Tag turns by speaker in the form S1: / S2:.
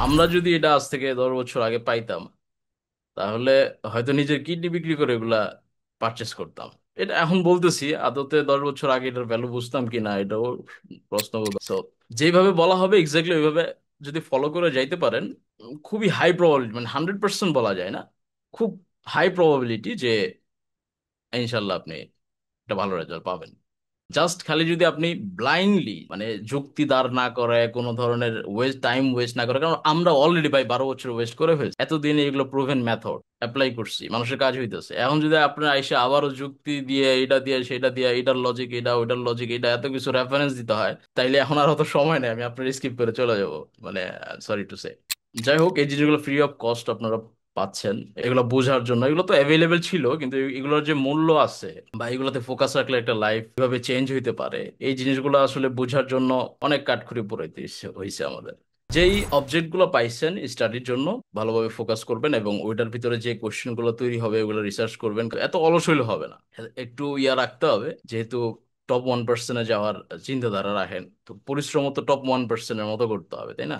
S1: আমরা যদি এটা আজ থেকে 10 বছর আগে পাইতাম, তাহলে হয়তো নিজের কিডনি বিক্রি করে এগুলা পারচেস করতাম। এটা এখন বলতেছি, আদতে 10 বছর আগে এটার ভ্যালু বুঝতাম কি না এটাও প্রশ্ন। So, যেভাবে বলা হবে এক্স্যাক্টলি ওইভাবে যদি ফলো করে যাইতে পারেন, খুবই হাই প্রবাবিলিটি, মানে 100% বলা যায় না, খুব হাই প্রবাবিলিটি যে ইনশাল্লাহ আপনি একটা ভালো রেজাল্ট পাবেন। জাস্ট খালি যদি আপনি ব্লাইন্ডলি, মানে যুক্তি দাঁড় না করে, কোনো ধরনের টাইম ওয়েস্ট না করে, কারণ আমরা অলরেডি ভাই 12 বছর ওয়েস্ট করে ফেলছি, এতদিন এগুলো প্রুভেন মেথড অ্যাপ্লাই করছি, মানুষের কাজ হইতেছে। এখন যদি আপনার আইসা আবারও যুক্তি দিয়ে, এটা দিয়ে সেটা দিয়ে, এটার লজিক এটা, ওইটার লজিক এটা, এত কিছু রেফারেন্স দিতে হয়, তাইলে এখন আর অত সময় নেই, আমি আপনার স্কিপ করে চলে যাব। মানে সরি টু সে। যাই হোক, এই জিনিসগুলো ফ্রি অফ কস্ট আপনারা পাচ্ছেন। এগুলো বোঝার জন্য এগুলো তো অ্যাভেলেবেল ছিল, কিন্তু এগুলোর যে মূল্য আছে বা এগুলোতে ফোকাস রাখলে একটা লাইফ কিভাবে চেঞ্জ হইতে পারে, এই জিনিসগুলো আসলে বোঝার জন্য অনেক কাঠখড়ি পোড়াইতে হয়েছে আমাদের। যেই অবজেক্টগুলো পাইছেন স্টাডির জন্য, ভালোভাবে ফোকাস করবেন এবং ওইটার ভিতরে যে কোশ্চেনগুলো তৈরি হবে ওগুলো রিসার্চ করবেন। এত অলস হইলে হবে না, একটু রাখতে হবে, যেহেতু টপ 1%-এ যাওয়ার চিন্তাধারা রাখেন, তো পরিশ্রম তো টপ 1%-এর মতো করতে হবে, তাই না?